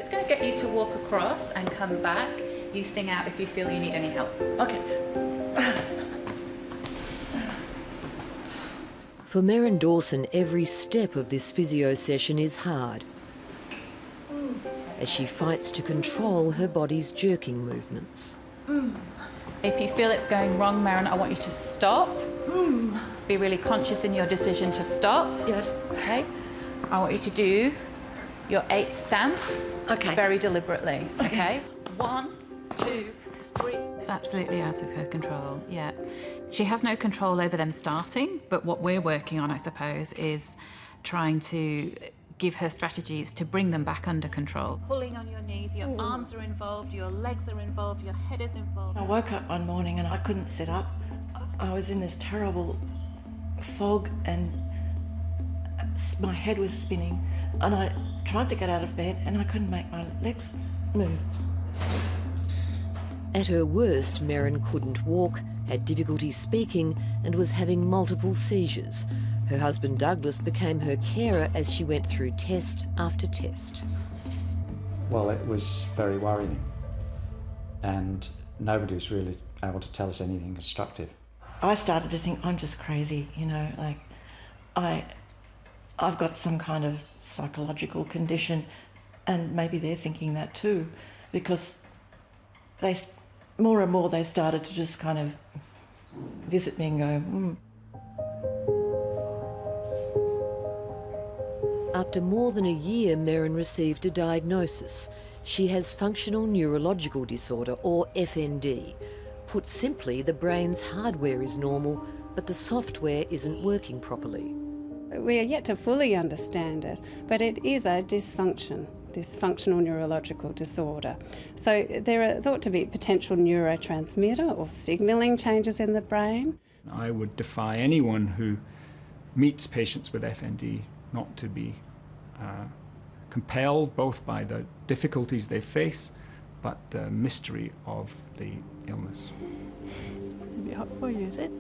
just going to get you to walk across and come back. You sing out if you feel you need any help. Okay. For Merran Dawson, every step of this physio session is hard as she fights to control her body's jerking movements. If you feel it's going wrong, Merran, I want you to stop. Be really conscious in your decision to stop. Yes. Okay. I want you to do your 8 stamps very deliberately. Okay. 1, 2, 3. It's absolutely out of her control, yeah. She has no control over them starting, but what we're working on, I suppose, is trying to give her strategies to bring them back under control. Pulling on your knees, your arms are involved, your legs are involved, your head is involved. I woke up one morning and I couldn't sit up. I was in this terrible fog and my head was spinning, and I tried to get out of bed and I couldn't make my legs move. At her worst, Merran couldn't walk, had difficulty speaking and was having multiple seizures. Her husband Douglas became her carer as she went through test after test. Well, it was very worrying, and nobody was really able to tell us anything constructive. I started to think, I'm just crazy, you know, like I've got some kind of psychological condition, and maybe they're thinking that too, because more and more they started to just kind of visit me and go, After more than a year, Merran received a diagnosis. She has functional neurological disorder, or FND. Put simply, the brain's hardware is normal, but the software isn't working properly. We are yet to fully understand it, but it is a dysfunction, this functional neurological disorder. So there are thought to be potential neurotransmitter or signalling changes in the brain. I would defy anyone who meets patients with FND not to be compelled both by the difficulties they face, but the mystery of the illness. It'll be hot for you, is it?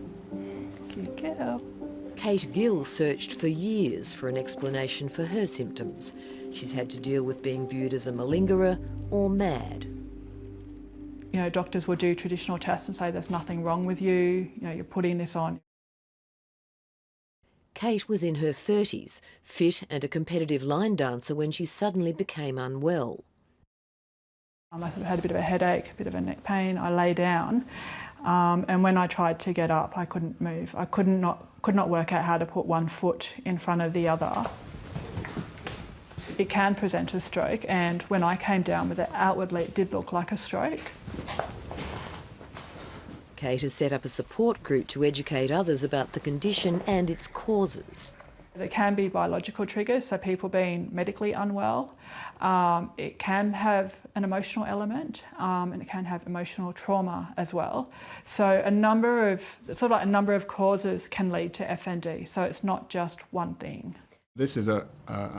Good girl. Kate Gill searched for years for an explanation for her symptoms. She's had to deal with being viewed as a malingerer or mad. You know, doctors will do traditional tests and say there's nothing wrong with you, you know, you're putting this on. Kate was in her 30s, fit and a competitive line dancer when she suddenly became unwell. I had a bit of a headache, a bit of a neck pain. I lay down, and when I tried to get up, I couldn't move. I could not work out how to put one foot in front of the other. It can present as stroke, and when I came down with it, outwardly it did look like a stroke. Kate has set up a support group to educate others about the condition and its causes. There can be biological triggers, so people being medically unwell. It can have an emotional element, and it can have emotional trauma as well. So a number of causes can lead to FND, so it's not just one thing. This is a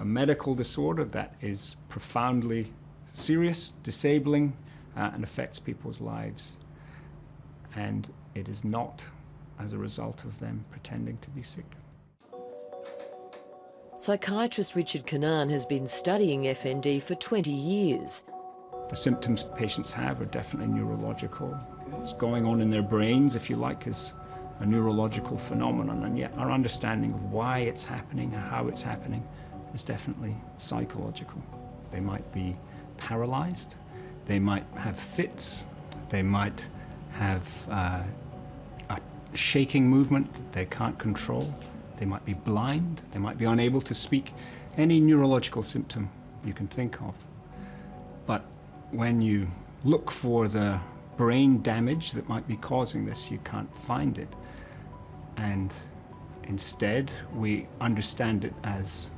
medical disorder that is profoundly serious, disabling, and affects people's lives. And it is not as a result of them pretending to be sick. Psychiatrist Richard Kanaan has been studying FND for 20 years. The symptoms patients have are definitely neurological. What's going on in their brains, if you like, is a neurological phenomenon, and yet our understanding of why it's happening and how it's happening is definitely psychological. They might be paralyzed, they might have fits, they might have a shaking movement that they can't control, they might be blind, they might be unable to speak, any neurological symptom you can think of. But when you look for the brain damage that might be causing this, you can't find it. And instead, we understand it as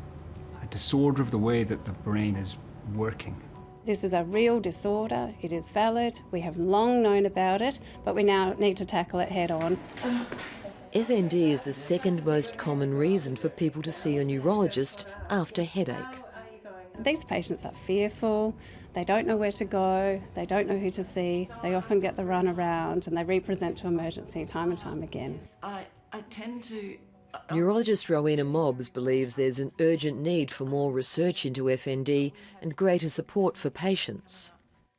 a disorder of the way that the brain is working. This is a real disorder, it is valid, we have long known about it, but we now need to tackle it head on. FND is the second most common reason for people to see a neurologist after headache. These patients are fearful, they don't know where to go, they don't know who to see, they often get the run around and they represent to emergency time and time again. I tend to Neurologist Rowena believes there's an urgent need for more research into FND and greater support for patients.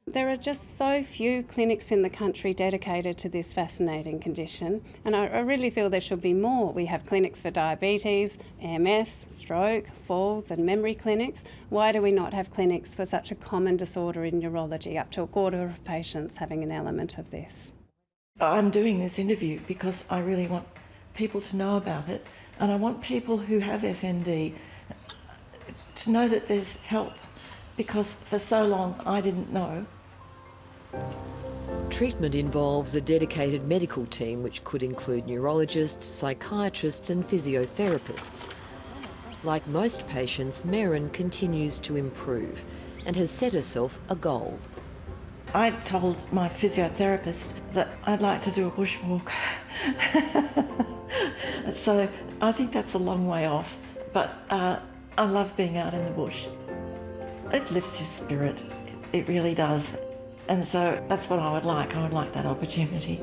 There are just so few clinics in the country dedicated to this fascinating condition, and I really feel there should be more. We have clinics for diabetes, MS, stroke, falls and memory clinics. Why do we not have clinics for such a common disorder in neurology, up to a quarter of patients having an element of this? I'm doing this interview because I really want people to know about it, and I want people who have FND to know that there's help, because for so long I didn't know. Treatment involves a dedicated medical team which could include neurologists, psychiatrists and physiotherapists. Like most patients, Merran continues to improve and has set herself a goal. I told my physiotherapist that I'd like to do a bushwalk. So I think that's a long way off, but I love being out in the bush. It lifts your spirit, it really does. And so that's what I would like that opportunity.